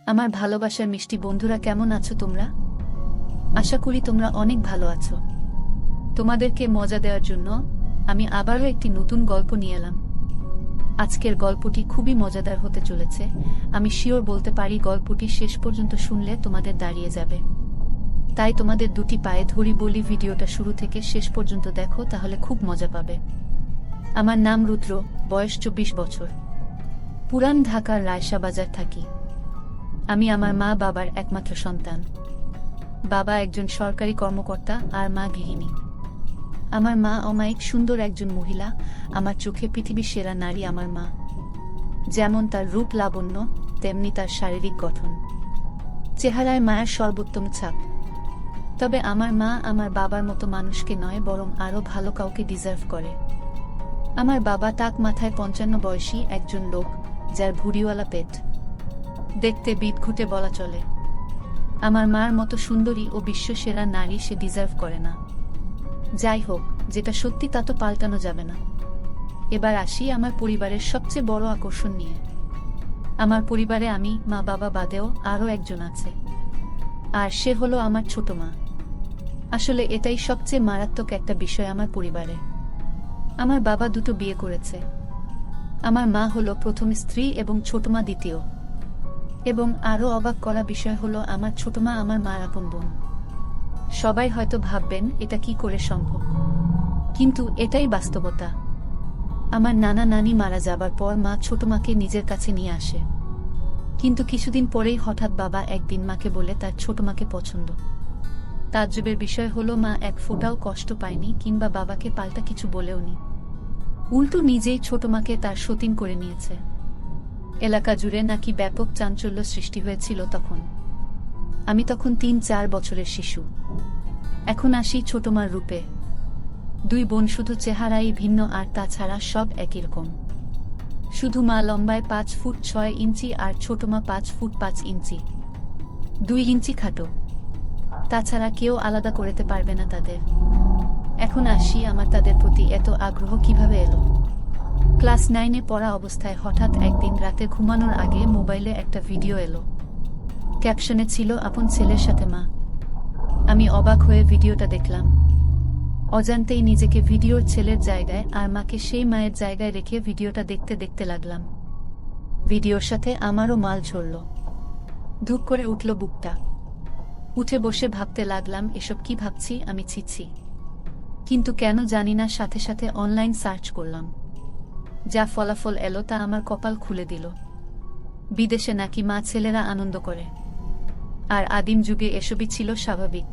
আমার ভালোবাসার মিষ্টি বন্ধুরা, কেমন আছো তোমরা? আশা করি তোমরা অনেক ভালো আছো। তোমাদেরকে মজা দেওয়ার জন্য আমি আবারও একটি নতুন গল্প নিয়ে এলাম। আজকের গল্পটি খুবই মজাদার হতে চলেছে। আমি শিওর বলতে পারি গল্পটি শেষ পর্যন্ত শুনলে তোমাদের দাঁড়িয়ে যাবে। তাই তোমাদের দুটি পায়ে ধরি বলি, ভিডিওটা শুরু থেকে শেষ পর্যন্ত দেখো, তাহলে খুব মজা পাবে। আমার নাম রুদ্র, বয়স 24 বছর। পুরান ঢাকার রায়সা বাজার থাকি। আমি আমার মা বাবার একমাত্র সন্তান। বাবা একজন সরকারি কর্মকর্তা আর মা গৃহিণী। আমার মা অমায়িক সুন্দর একজন মহিলা। আমার চোখে পৃথিবীর সেরা নারী আমার মা। যেমন তার রূপ লাবণ্য, তেমনি তার শারীরিক গঠন। চেহারায় মায়ের সর্বোত্তম ছাপ। তবে আমার মা আমার বাবার মতো মানুষকে নয়, বরং আরও ভালো কাউকে ডিজার্ভ করে। আমার বাবা টাক মাথায় 55 বয়সী একজন লোক, যার ভুঁড়িওয়ালা পেট। দেখতে বিদঘুটে বলা চলে। আমার মার মতো সুন্দরী ও বিশ্বসেরা নারী সে ডিজার্ভ করে না। যাই হোক, যেটা সত্যি তা তো পাল্টানো যাবে না। এবার আসি আমার পরিবারের সবচেয়ে বড় আকর্ষণ নিয়ে। আমার পরিবারে আমি, মা বাবা বাদেও আরও একজন আছে। আর সে হলো আমার ছোট মা। আসলে এটাই সবচেয়ে মারাত্মক একটা বিষয় আমার পরিবারে। আমার বাবা দুটো বিয়ে করেছে। আমার মা হলো প্রথম স্ত্রী এবং ছোট মা দ্বিতীয়। এবং আরও অবাক করা বিষয় হলো আমার ছোট মা আমার মার আপন বোন। সবাই হয়তো ভাববেন এটা কি করে সম্ভব, কিন্তু এটাই বাস্তবতা। আমার নানা নানি মারা যাবার পর মা ছোট মাকে নিজের কাছে নিয়ে আসে। কিন্তু কিছুদিন পরেই হঠাৎ বাবা একদিন মাকে বলে তার ছোট মাকে পছন্দ। তাজ্জবের বিষয় হলো মা এক ফোঁটাও কষ্ট পায়নি কিংবা বাবাকে পাল্টা কিছু বলেওনি। উল্টো নিজেই ছোট মাকে তার সতীন করে নিয়েছে। এলাকা জুড়ে নাকি ব্যাপক চাঞ্চল্য সৃষ্টি হয়েছিল তখন। আমি তখন 3-4 বছরের শিশু। এখন আসি ছোট মার রূপে। দুই বোন শুধু চেহারাই ভিন্ন, আর তাছাড়া সব একই রকম। শুধু মা লম্বায় 5 ফুট 6 ইঞ্চি আর ছোট মা 5 ফুট 5 ইঞ্চি, 2 ইঞ্চি খাটো। তাছাড়া কেউ আলাদা করতে পারবে না তাদের। এখন আসি আমার তাদের প্রতি এত আগ্রহ কিভাবে এলো। ক্লাস 9-এ পড়া অবস্থায় হঠাৎ একদিন রাতে ঘুমানোর আগে মোবাইলে একটা ভিডিও এলো। ক্যাপশনে ছিল আপন ছেলের সাথে মা। আমি অবাক হয়ে ভিডিওটা দেখলাম। অজান্তেই নিজেকে ভিডিওর ছেলের জায়গায় আর মাকে সেই মায়ের জায়গায় রেখে ভিডিওটা দেখতে দেখতে লাগলাম। ভিডিওর সাথে আমারও মাল ঝরল। ধুপ করে উঠল বুকটা। উঠে বসে ভাবতে লাগলাম, এসব কি ভাবছি আমি, ছিছি। কিন্তু কেন জানি না সাথে সাথে অনলাইন সার্চ করলাম। যা ফলাফল এলো তা আমার কপাল খুলে দিল। বিদেশে নাকি মা ছেলেরা আনন্দ করে, আর আদিম যুগে এসবই ছিল স্বাভাবিক।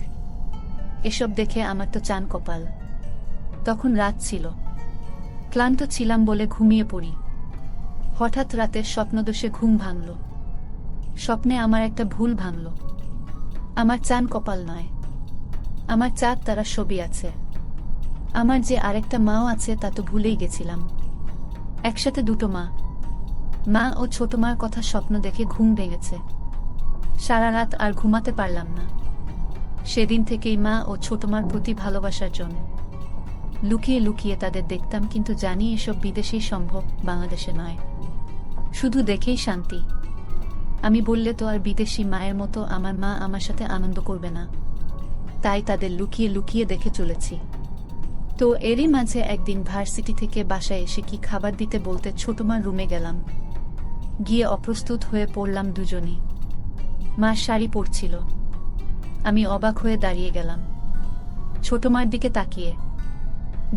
এসব দেখে আমার তো চান কপাল। তখন রাত ছিল, ক্লান্ত ছিলাম বলে ঘুমিয়ে পড়ি। হঠাৎ রাতের স্বপ্নদোষে ঘুম ভাঙল। স্বপ্নে আমার একটা ভুল ভাঙল। আমার চান কপাল নয়, আমার চাঁদ তারা ছবি আছে। আমার যে আরেকটা মাও আছে তা তো ভুলেই গেছিলাম। একসাথে দুটো মা, মা ও ছোট মার কথা স্বপ্ন দেখে ঘুম ভেঙেছে। সারা রাত আর ঘুমাতে পারলাম না। সেদিন থেকেই মা ও ছোট মার প্রতি ভালোবাসার জন্য লুকিয়ে লুকিয়ে তাদের দেখতাম, কিন্তু জানি এসব বিদেশেই সম্ভব, বাংলাদেশে নয়। শুধু দেখেই শান্তি। আমি বললে তো আর বিদেশি মায়ের মতো আমার মা আমার সাথে আনন্দ করবে না। তাই তাদের লুকিয়ে লুকিয়ে দেখে চলেছি। তো এরই মাঝে একদিন ভার্সিটি থেকে বাসায় এসে কি খাবার দিতে বলতে ছোট মার রুমে গেলাম। গিয়ে অপ্রস্তুত হয়ে পড়লাম দুজনেই। মা শাড়ি পরছিল। আমি অবাক হয়ে দাঁড়িয়ে গেলাম ছোট মার দিকে তাকিয়ে।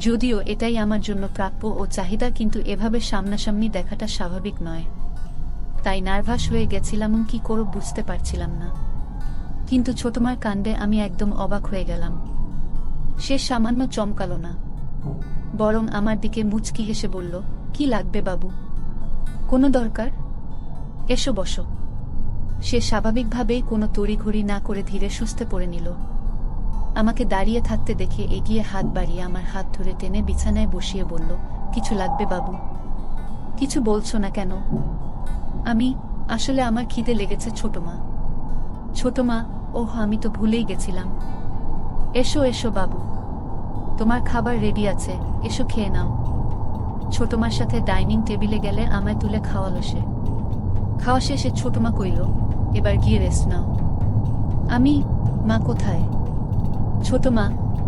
যদিও এটাই আমার জন্য প্রাপ্য ও চাহিদা, কিন্তু এভাবে সামনাসামনি দেখাটা স্বাভাবিক নয়। তাই নার্ভাস হয়ে গেছিলাম, কি করব বুঝতে পারছিলাম না। কিন্তু ছোট মার কাণ্ডে আমি একদম অবাক হয়ে গেলাম। সে সামান্য চমকালো না, বরং আমার দিকে মুচকি হেসে বলল, কি লাগবে বাবু? কোনো দরকার? এসো বসো। সে স্বাভাবিকভাবেই কোনো তড়িঘড়ি না করে ধীরে সুস্থে পড়ে নিল। আমাকে দাঁড়িয়ে থাকতে দেখে এগিয়ে হাত বাড়িয়ে আমার হাত ধরে টেনে বিছানায় বসিয়ে বলল, কিছু লাগবে বাবু? কিছু বলছো না কেন? আসলে আমার খিদে লেগেছে ছোট মা। ছোট মা, ওহ আমি তো ভুলেই গেছিলাম। এসো এসো বাবু, তোমার খাবার রেডি আছে, এসো খেয়ে নাও। ছোট মার সাথে ডাইনিং টেবিলে গেলে আমায় তুলে খাওয়ালো সে। খাওয়া শেষে ছোট মা কইল, এবার গিয়ে রেস্ট নাও। আমি, মা কোথায়? ছোট মা,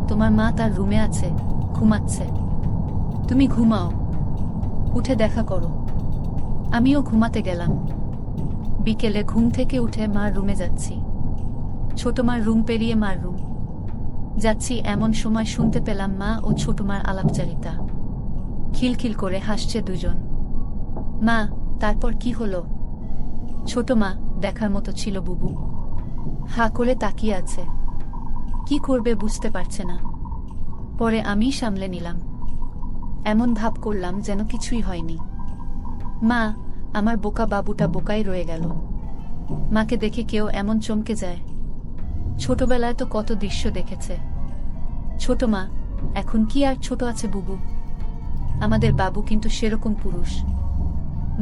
তোমার মা তার রুমে আছে, ঘুমাচ্ছে। তুমি ঘুমাও, উঠে দেখা করো। আমিও ঘুমাতে গেলাম। বিকেলে ঘুম থেকে উঠে মার রুমে যাচ্ছি। ছোট মার রুম পেরিয়ে মার রুম যাচ্ছি, এমন সময় শুনতে পেলাম মা ও ছোট মার আলাপচারিতা। খিলখিল করে হাসছে দুজন। মা, তারপর কি হলো? ছোট মা, দেখার মতো ছিল বুবু। হা করে তাকিয়ে আছে, কি করবে বুঝতে পারছে না। পরে আমি সামলে নিলাম, এমন ভাব করলাম যেন কিছুই হয়নি। মা, আমার বোকা বাবুটা বোকাই রয়ে গেল। মাকে দেখে কেউ এমন চমকে যায়? ছোটবেলায় তো কত দৃশ্য দেখেছে। ছোট মা, এখন কি আর ছোট আছে বুবু? আমাদের বাবু কিন্তু সেরকম পুরুষ।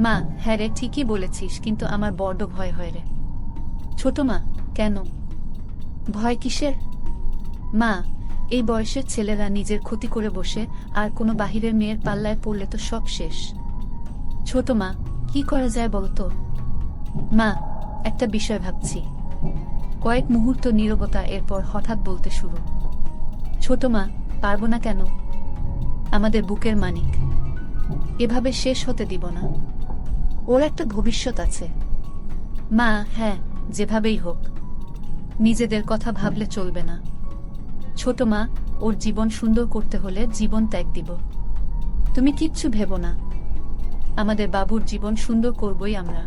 মা, হ্যাঁ রে, ঠিকই বলেছিস, কিন্তু আমার বড্ড ভয় হয় রে। ছোট মা, কেন ভয় কিসের? মা, এই বয়সের ছেলেরা নিজের ক্ষতি করে বসে, আর কোনো বাহিরের মেয়ের পাল্লায় পড়লে তো সব শেষ। ছোট মা, কি করা যায় বলতো? মা, একটা বিষয় ভাবছি। কয়েক মুহূর্ত নীরবতা, এরপর হঠাৎ বলতে শুরু। ছোট মা, পারবো না কেন? আমাদের বুকের মানিক এভাবে শেষ হতে দিব না। ওর একটা ভবিষ্যৎ আছে। মা, হ্যাঁ, যেভাবেই হোক। নিজেদের কথা ভাবলে চলবে না। ছোট মা, ওর জীবন সুন্দর করতে হলে জীবন ত্যাগ দিব। তুমি কিচ্ছু ভেবো না, আমাদের বাবুর জীবন সুন্দর করবই আমরা।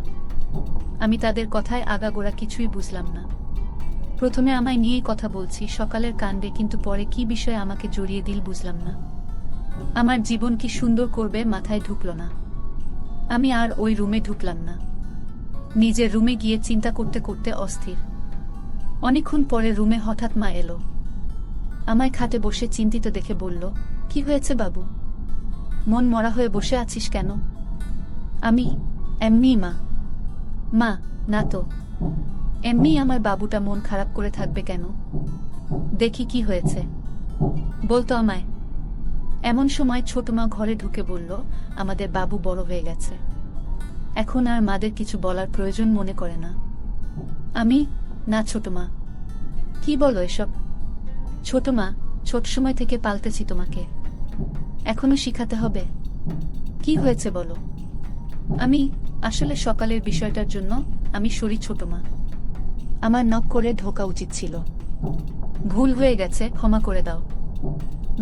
আমি তাদের কথায় আগাগোড়া কিছুই বুঝলাম না। প্রথমে আমায় নিয়েই কথা বলছি সকালের কাণ্ডে, কিন্তু পরে কি বিষয়ে আমাকে জড়িয়ে দিল বুঝলাম না। আমার জীবন কি সুন্দর করবে মাথায় ঢুকলো না। আমি আর ওই রুমে ঢুকলাম না। নিজের রুমে গিয়ে চিন্তা করতে করতে অস্থির। অনেকক্ষণ পরে রুমে হঠাৎ মা এলো। আমায় খাটে বসে চিন্তিত দেখে বলল, কি হয়েছে বাবু? মন মরা হয়ে বসে আছিস কেন? আমি, এমনি মা। মা, না তো, এমনি আমার বাবুটা মন খারাপ করে থাকবে কেন? দেখি কি হয়েছে, বলতো আমায়। এমন সময় ছোট মা ঘরে ঢুকে বলল, আমাদের বাবু বড় হয়ে গেছে, এখন আর মাদের কিছু বলার প্রয়োজন মনে করে না। আমি, না ছোট মা, কি বলো এসব? ছোট মা, ছোট সময় থেকে পালতেছি তোমাকে, এখনো শিখাতে হবে? কি হয়েছে বলো? আমি, আসলে সকালের বিষয়টার জন্য আমি সরি ছোট মা। আমার নক করে ঢোকা উচিত ছিল, ভুল হয়ে গেছে, ক্ষমা করে দাও।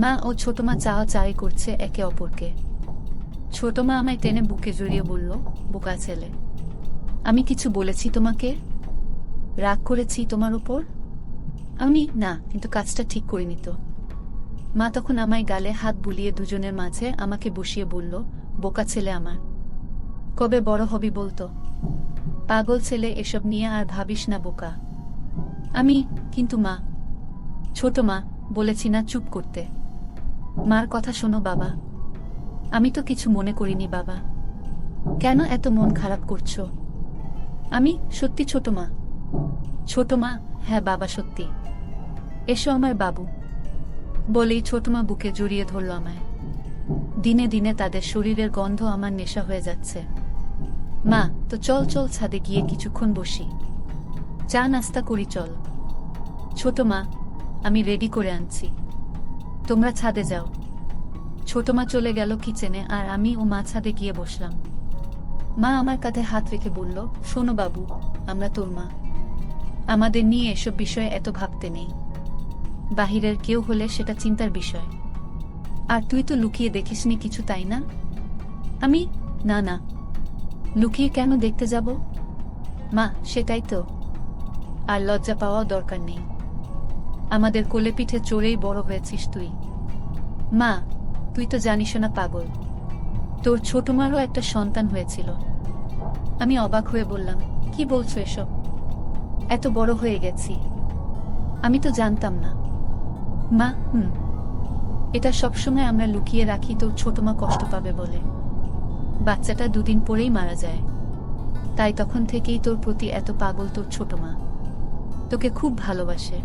মা ও ছোট মা চাওয়া চাই করছে একে অপরকে। ছোট মা আমায় টেনে বুকে জড়িয়ে বলল, বোকা ছেলে, আমি কিছু বলেছি তোমাকে? রাগ করেছি তোমার উপর? আমি, না, কিন্তু কাজটা ঠিক করিনি তো। মা তখন আমায় গালে হাত বুলিয়ে দুজনের মাঝে আমাকে বসিয়ে বলল, বোকা ছেলে আমার, কবে বড় হবি বলতো? পাগল ছেলে, এসব নিয়ে আর ভাবিস না বোকা। আমি, কিন্তু মা। ছোট মা, বলেছি না চুপ করতে। মার কথা শোনো বাবা। আমি তো কিছু মনে করিনি বাবা, কেন এত মন খারাপ করছো? আমি, সত্যি ছোট মা। ছোট মা, হ্যাঁ বাবা সত্যি, এসো আমার বাবু। বলেই ছোট মা বুকে জড়িয়ে ধরল আমায়। দিনে দিনে তাদের শরীরের গন্ধ আমার নেশা হয়ে যাচ্ছে। মা, তো চল চল ছাদে গিয়ে কিছুক্ষণ বসি, চা নাস্তা করি চল। ছোট মা, আমি রেডি করে আনছি, তোমরা ছাদে যাও। ছোট মা চলে গেল কিচেনে, আর আমি ও মা ছাদে গিয়ে বসলাম। মা আমার কাঁধে হাত রেখে বলল, শোনো বাবু, আমরা তোর মা, আমাদের নিয়ে এসব বিষয়ে এত ভাবতে নেই। বাহিরের কেউ হলে সেটা চিন্তার বিষয়। আর তুই তো লুকিয়ে দেখিসনি কিছু, তাই না? আমি, না না, লুকিয়ে কেন দেখতে যাব? মা, সেটাই তো, আর লজ্জা পাওয়াও দরকার নেই। আমাদের কোলে পিঠে চড়েই বড় হয়েছিস তুই। মা, তুই তো জানিস না পাগল, তোর ছোট মারও একটা সন্তান হয়েছিল। আমি অবাক হয়ে বললাম, কি বলছো এসব? এত বড় হয়ে গেছি, আমি তো জানতাম না। মা, এটা সবসময় আমরা লুকিয়ে রাখি তোর ছোট মা কষ্ট পাবে বলে। বাচ্চাটা দুদিন পরেই মারা যায়, তাই তখন থেকেই তোর প্রতি এত পাগল তোর ছোট মা। তোকে খুব ভালোবাসে,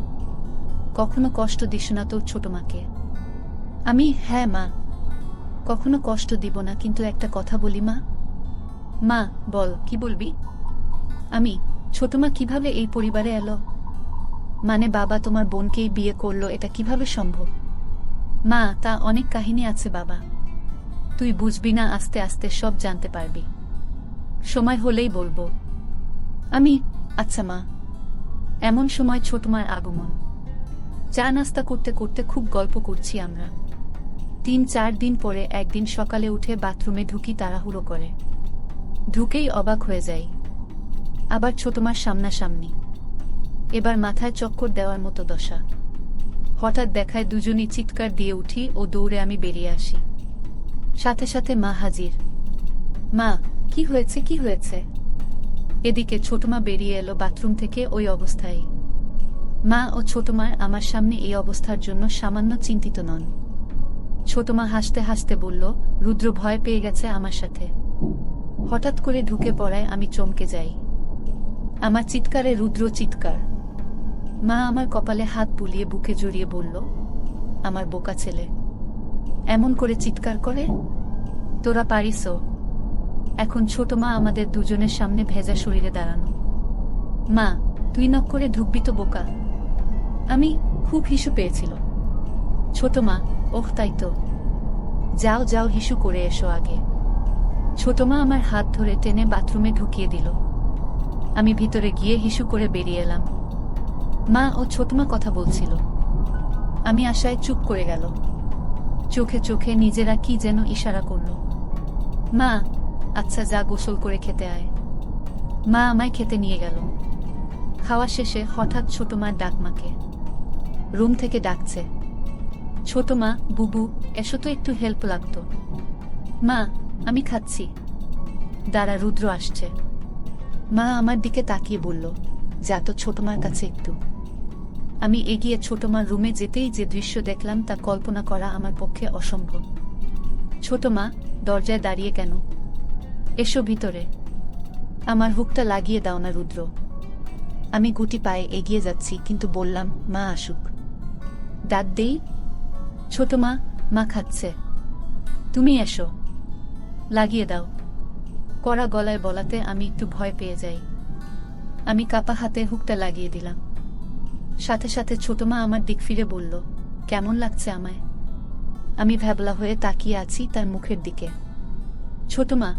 কখনো কষ্ট দিস না তোর ছোট মাকে। আমি, হ্যাঁ মা, কখনো কষ্ট দিব না, কিন্তু একটা কথা বলি মা। মা, বল, কি বলবি? আমি, ছোটমা কিভাবে এই পরিবারে এলো? মানে বাবা তোমার বোনকেই বিয়ে করলো, এটা কিভাবে সম্ভব? মা, তা অনেক কাহিনী আছে বাবা, তুই বুঝবি না, আস্তে আস্তে সব জানতে পারবি, সময় হলেই বলবো আমি। আচ্ছা মা। এমন সময় ছোটমার আগমন। চা নাস্তা করতে করতে খুব গল্প করছি আমরা। 3-4 দিন পরে একদিন সকালে উঠে বাথরুমে ঢুকি তাড়াহুড়ো করে। ঢুকেই অবাক হয়ে যাই, আবার ছোটমার সামনাসামনি। এবার মাথায় চক্কর দেওয়ার মতো দশা। হঠাৎ দেখায় দুজনই চিৎকার দিয়ে উঠি ও দৌড়ে আমি বেরিয়ে আসি। সাথে সাথে মা হাজির। মা, কি হয়েছে, কি হয়েছে? এদিকে ছোটমা বেরিয়ে এলো বাথরুম থেকে ওই অবস্থায়। মা ও ছোটমার আমার সামনে এই অবস্থার জন্য সামান্য চিন্তিত নন। ছোটমা হাসতে হাসতে বলল, রুদ্র ভয় পেয়ে গেছে আমার সাথে। হঠাৎ করে ঢুকে পড়ায় আমি চমকে যাই। আমার চিৎকারে রুদ্র চিৎকার। মা আমার কপালে হাত বুলিয়ে বুকে জড়িয়ে বলল, আমার বোকা ছেলে এমন করে চিৎকার করে? তোরা পারিসও? এখন ছোটমা আমাদের দুজনের সামনে ভেজা শরীরে দাঁড়ানো। মা, তুই নক করে ঢুকবি তো বোকা। আমি খুব হিসু পেয়েছিল। ছোটমা, ওহ তাই তো, যাও যাও হিসু করে এসো আগে। ছোটমা আমার হাত ধরে টেনে বাথরুমে ঢুকিয়ে দিল। আমি ভিতরে গিয়ে হিসু করে বেরিয়ে এলাম। মা ও ছোটমা কথা বলছিল, আমি আশায় চুপ করে গেল। চোখে চোখে নিজেরা কি যেন ইশারা করল। মা, আচ্ছা যা গোসল করে খেতে আয়। মা আমায় খেতে নিয়ে গেল। খাওয়া শেষে হঠাৎ ছোটমার ডাক মাকে। রুম থেকে ডাকছে, ছোটমা, বুবু এসো তো, একটু হেল্প লাগতো। মা, আমি খাচ্ছি। দাঁড়া, রুদ্র আসছে। মা আমার দিকে তাকিয়ে বলল, যা তো ছোটমার কাছে একটু। আমি এগিয়ে ছোটমার রুমে যেতেই যে দৃশ্য দেখলাম তা কল্পনা করা আমার পক্ষে অসম্ভব। ছোটমা, দরজায় দাঁড়িয়ে কেন? এসো ভিতরে। আমার হুকটা লাগিয়ে দাও না রুদ্র। আমি গুটি পায়ে এগিয়ে যাচ্ছি, কিন্তু বললাম, মা আসুক। ডাক দেই? ছোটমা, মা খাচ্ছে, তুমি এসো, লাগিয়ে দাও। কড়া গলায় বলাতে আমি একটু ভয় পেয়ে যাই। আমি কাপা হাতে হুকটা লাগিয়ে দিলাম। সাথে সাথে ছোটমা আমার দিক ফিরে বলল, কেমন লাগছে আমায়? আমি ভ্যাবলা হয়ে তাকিয়ে আছি তার মুখের দিকে। ছোটমা,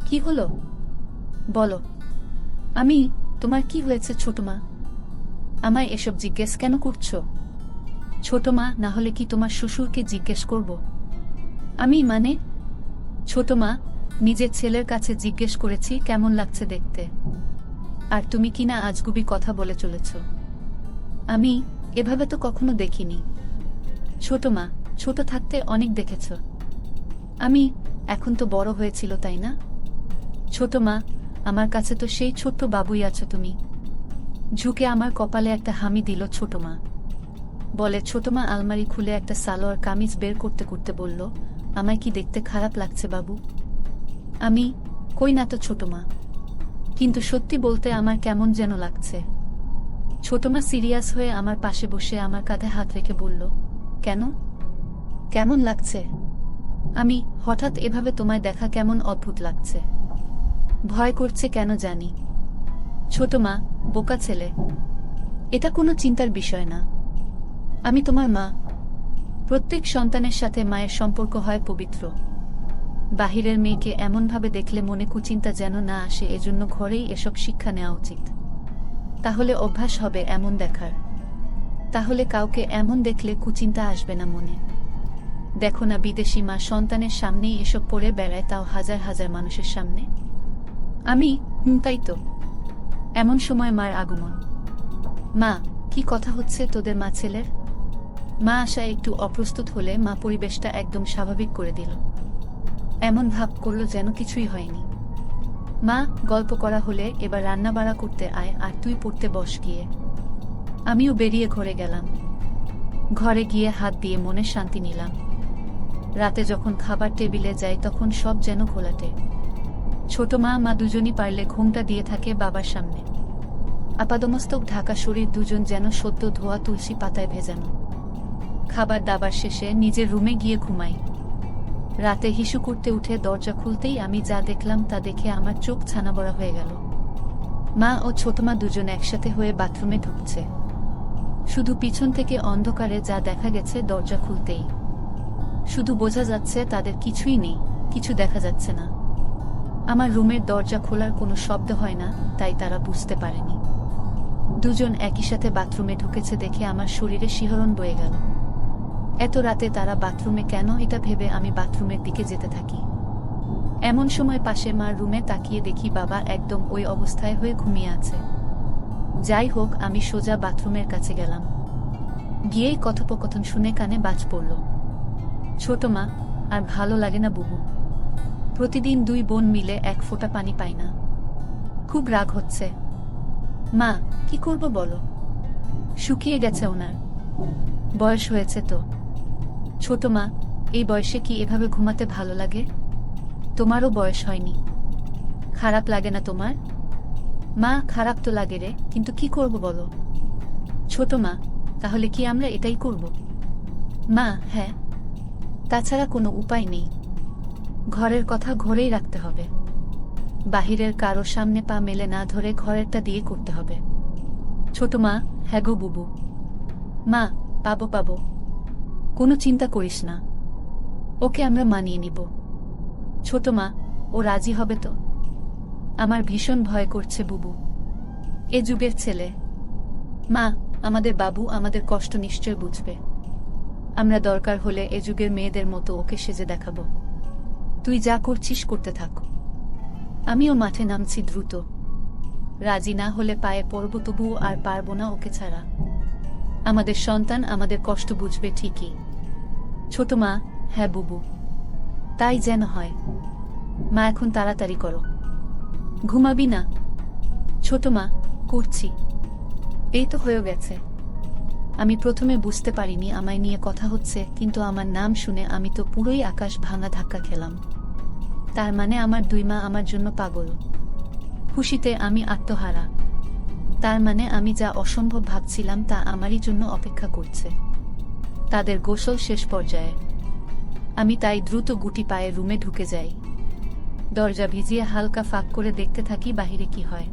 কি হলো বলো। আমি, তোমার কি হয়েছে ছোটমা? আমায় এসব জিজ্ঞেস কেন করছো? ছোটমা, না হলে কি তোমার শ্বশুরকে জিজ্ঞেস করব? আমি মানে? ছোটমা, নিজের ছেলের কাছে জিজ্ঞেস করেছি কেমন লাগছে দেখতে, আর তুমি কিনা আজগুবি কথা বলে চলেছ। আমি এভাবে তো কখনো দেখিনি। ছোটমা, ছোট থাকতে অনেক দেখেছ। আমি, এখন তো বড় হয়েছিল তাই না? ছোটমা, আমার কাছে তো সেই ছোট্ট বাবুই আছো তুমি। ঝুঁকে আমার কপালে একটা হামি দিল ছোটমা। বলে ছোটমা আলমারি খুলে একটা সালোয়ার কামিজ বের করতে করতে বলল, আমায় কি দেখতে খারাপ লাগছে বাবু? আমি, কই না তো ছোটমা, কিন্তু সত্যি বলতে আমার কেমন যেন লাগছে। ছোটমা সিরিয়াস হয়ে আমার পাশে বসে আমার কাঁধে হাত রেখে বলল, কেন, কেমন লাগছে? আমি, হঠাৎ এভাবে তোমায় দেখা কেমন অদ্ভুত লাগছে। ভয় করছে কেন জানি। ছোটমা, বোকা ছেলে, এটা কোনো চিন্তার বিষয় না। আমি তোমার মা। প্রত্যেক সন্তানের সাথে মায়ের সম্পর্ক হয় পবিত্র। বাহিরের মেয়েকে এমনভাবে দেখলে মনে কুচিন্তা যেন না আসে, এজন্য ঘরেই এসব শিক্ষা নেওয়া উচিত। তাহলে অভ্যাস হবে এমন দেখার। তাহলে কাউকে এমন দেখলে কুচিন্তা আসবে না মনে। দেখো না, বিদেশি মা সন্তানের সামনেই এসব পড়ে বেড়ায়, তাও হাজার হাজার মানুষের সামনে। আমি, তাই তো। এমন সময় মার আগমন। মা, কি কথা হচ্ছে তোদের মা ছেলের? মা আশায় একটু অপ্রস্তুত হলে মা পরিবেশটা একদম স্বাভাবিক করে দিল। এমন ভাব করল যেন কিছুই হয়নি। মা, গল্প করা হলে এবার রান্না বাড়া করতে আয়, আর তুই পড়তে বস গিয়ে। আমিও বেরিয়ে ঘরে গেলাম। ঘরে গিয়ে হাত দিয়ে মনের শান্তি নিলাম। রাতে যখন খাবার টেবিলে যাই তখন সব যেন ঘোলাটে। ছোট মা মা দুজনই পারলে ঘুমটা দিয়ে থাকে বাবার সামনে। আপাদমস্তক ঢাকা শরীর, দুজন যেন সদ্য ধোয়া তুলসী পাতায় ভেজানো। খাবার দাবার শেষে নিজের রুমে গিয়ে ঘুমাই। রাতে হিসু করতে উঠে দরজা খুলতেই আমি যা দেখলাম তা দেখে আমার চোখ ছানাবড়া হয়ে গেল। মা ও ছোট মা দুজন একসাথে হয়ে বাথরুমে ঢুকছে। শুধু পিছন থেকে অন্ধকারে যা দেখা গেছে দরজা খুলতেই শুধু বোঝা যাচ্ছে তাদের কিছুই নেই, কিছু দেখা যাচ্ছে না। আমার রুমের দরজা খোলার কোনো শব্দ হয় না, তাই তারা বুঝতে পারেনি। দুজন একই সাথে বাথরুমে ঢুকেছে দেখে আমার শরীরে শিহরণ বয়ে গেল। এত রাতে তারা বাথরুমে কেন, এটা ভেবে আমি বাথরুমের দিকে যেতে থাকি। এমন সময় পাশে মার রুমে তাকিয়ে দেখি বাবা একদম ওই অবস্থায় হয়ে ঘুমিয়ে আছে। যাই হোক, আমি সোজা বাথরুমের কাছে গেলাম। গিয়েই কথোপকথন শুনে কানে বাজ পড়ল। ছোট মা, আর ভালো লাগে না বুবু। প্রতিদিন দুই বোন মিলে এক ফোঁটা পানি পাই না, খুব রাগ হচ্ছে। মা, কি করব বলো? শুকিয়ে গেছে ওনার, বয়স হয়েছে তো। ছোট মা, এই বয়সে কি এভাবে ঘুমাতে ভালো লাগে? তোমারও বয়স হয়নি, খারাপ লাগে না তোমার? মা, খারাপ তো লাগে রে, কিন্তু কি করব বলো? ছোট মা, তাহলে কি আমরা এটাই করব? মা, হ্যাঁ, তাছাড়া কোনো উপায় নেই। ঘরের কথা ঘরেই রাখতে হবে, বাহিরের কারো সামনে পা মেলে না ধরে ঘরেরটা দিয়ে করতে হবে। ছোট মা, হ্যাঁ গো বুবু। মা, পাবো পাবো, কোনো চিন্তা করিস না, ওকে আমরা মানিয়ে নিব। ছোট মা, ও রাজি হবে তো? আমার ভীষণ ভয় করছে বুবু, এ যুগের ছেলে। মা, আমাদের বাবু আমাদের কষ্ট নিশ্চয় বুঝবে। আমরা দরকার হলে এ যুগের মেয়েদের মতো ওকে সেজে দেখাবো। তুই যা করছিস করতে থাক, আমিও মাঠে নামছি দ্রুত। রাজি না হলে পায়ে পড়ব, তবুও আর পারবো না ওকে ছাড়া। আমাদের সন্তান আমাদের কষ্ট বুঝবে ঠিকই। ছোট মা, হ্যাঁ বুবু, তাই যেন হয়। মা, এখন তাড়াতাড়ি করো। ঘুমাবি না? ছোট মা, করছি। এই তো হয়ে গেছে। আমি প্রথমে বুঝতে পারিনি আমায় নিয়ে কথা হচ্ছে, কিন্তু আমার নাম শুনে আমি তো পুরোই আকাশ ভাঙা ধাক্কা খেলাম। তার মানে আমার দুই মা আমার জন্য পাগল। খুশিতে আমি আত্মহারা। তার মানে আমি যা অসম্ভব ভাবছিলাম তা আমারই জন্য অপেক্ষা করছে। তাদের গোসল শেষ পর্যায়ে। আমি তাই দ্রুত গুটি পায়ে রুমে ঢুকে যাই। দরজা ভিজিয়ে হালকা ফাঁক করে দেখতে থাকি বাহিরে কি হয়।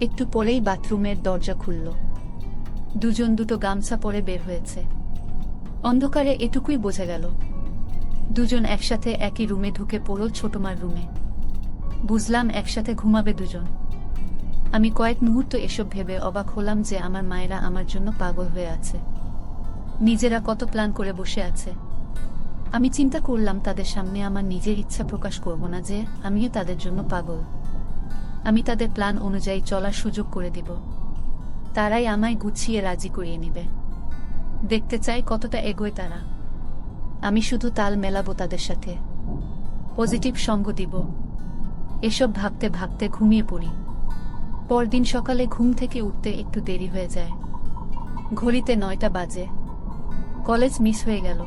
একটু পরেই বাথরুমের দরজা খুলল। দুজন দুটো গামছা পরে বের হয়েছে। অন্ধকারে এটুকুই বোঝা গেল, দুজন একসাথে একই রুমে ঢুকে পড়ল, ছোটমার রুমে। বুঝলাম একসাথে ঘুমাবে দুজন। আমি কয়েক মুহূর্ত এসব ভেবে অবাক হলাম যে আমার মায়েরা আমার জন্য পাগল হয়ে আছে। নিজেরা কত প্ল্যান করে বসে আছে। আমি চিন্তা করলাম তাদের সামনে আমার নিজের ইচ্ছা প্রকাশ করব না যে আমিও তাদের জন্য পাগল। আমি তাদের প্ল্যান অনুযায়ী চলার সুযোগ করে দিব। তারাই আমায় গুছিয়ে রাজি করিয়ে নিবে। দেখতে চাই কতটা এগোয় তারা। আমি শুধু তাল মেলাবো তাদের সাথে, পজিটিভ সঙ্গ দিব। এসব ভাবতে ভাবতে ঘুমিয়ে পড়ি। পরদিন সকালে ঘুম থেকে উঠতে একটু দেরি হয়ে যায়। ঘড়িতে 9টা বাজে। কলেজ মিস হয়ে গেল।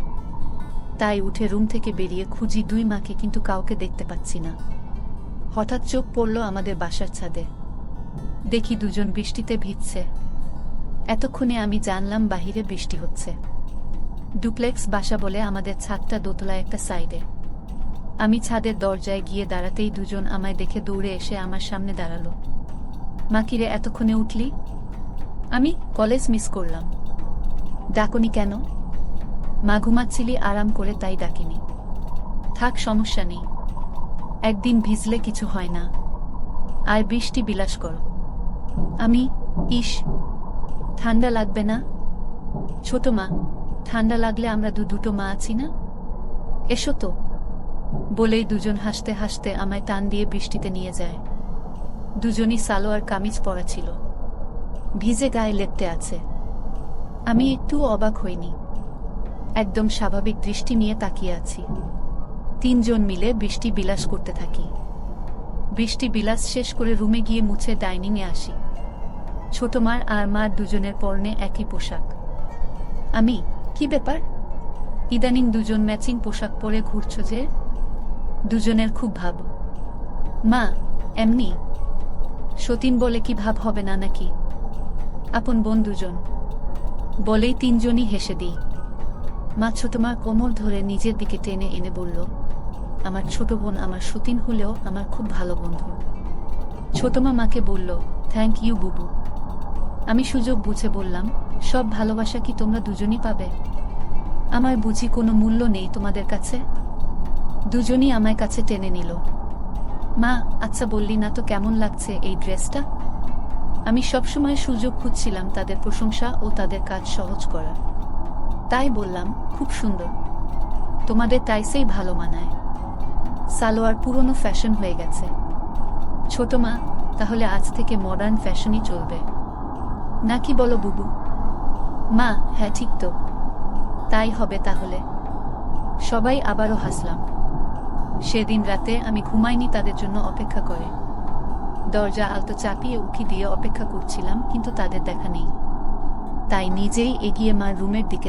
তাই উঠে রুম থেকে বেরিয়ে খুঁজি দুই মাকে, কিন্তু কাউকে দেখতে পাচ্ছি না। হঠাৎ চোখ পড়ল আমাদের বাসার ছাদে। দেখি দুজন বৃষ্টিতে ভিজছে। এতক্ষণে আমি জানলাম বাহিরে বৃষ্টি হচ্ছে। ডুপ্লেক্স বাসা বলে আমাদের ছাদটা দোতলায় একটা সাইডে। আমি ছাদের দরজায় গিয়ে দাঁড়াতেই দুজন আমায় দেখে দৌড়ে এসে আমার সামনে দাঁড়ালো। মা, কিরে এতক্ষণে উঠলি? আমি কলেজ মিস করলাম। ডাকনি কেন? মা, ঘুমাচ্ছিলি আরাম করে তাই ডাকিনি। থাক, সমস্যা নেই, একদিন ভিজলে কিছু হয় না। আর বৃষ্টি বিলাস কর। আমি, ইস, ঠান্ডা লাগবে না? ছোট মা, ঠান্ডা লাগলে আমরা দুটো মা আছি না, এসো তো। বলেই দুজন হাসতে হাসতে আমায় টান দিয়ে বৃষ্টিতে নিয়ে যায়। দুজনই সালোয়ার কামিজ পরা ছিল, ভিজে গায়ে লেপ্টে আছে। আমি একটুও অবাক হইনি, একদম স্বাভাবিক দৃষ্টি নিয়ে তাকিয়ে আছি। তিনজন মিলে বৃষ্টি বিলাস করতে থাকি। বৃষ্টি বিলাস শেষ করে রুমে গিয়ে মুছে ডাইনিংয়ে আসি। ছোট মার আর মার দুজনের পরনে একই পোশাক। আমি, কি ব্যাপার, ইদানিং দুজন ম্যাচিং পোশাক পরে ঘুরছ যে? দুজনের খুব ভাব। মা, এমনি। সতীন বলে কি ভাব হবে না নাকি? আপন বোন দুজন বলেই তিনজনই হেসে দিই। মা ছোট মার কোমর ধরে নিজের দিকে টেনে এনে বলল, আমার ছোট বোন আমার সতীন হলেও আমার খুব ভালো বন্ধু। ছোট মা মাকে বলল, থ্যাংক ইউ বুবু। আমি সুযোগ বুঝে বললাম, সব ভালোবাসা কি তোমরা দুজনই পাবে? আমার বুঝি কোনো মূল্য নেই তোমাদের কাছে? দুজনই আমায় কাছে টেনে নিল। মা, আচ্ছা বললি না তো কেমন লাগছে এই ড্রেসটা? আমি সবসময় সুযোগ খুঁজছিলাম তাদের প্রশংসা ও তাদের কাজ সহজ করার। তাই বললাম, খুব সুন্দর। তোমাদের টাইসেই ভালো মানায়। সালোয়ার পুরনো ফ্যাশন হয়ে গেছে। ছোট মা, তাহলে আজ থেকে মডার্ন ফ্যাশনই চলবে নাকি বলো বুবু? মা, হ্যাঁ ঠিক তো, তাই হবে তাহলে। সবাই আবারও হাসলাম। সেদিন রাতে আমি ঘুমাইনি তাদের জন্য অপেক্ষা করে। দরজা আলতো চাপিয়ে উকি দিয়ে অপেক্ষা করছিলাম, কিন্তু তাদের দেখা নেই। তাই নিজেই এগিয়ে মার রুমের দিকে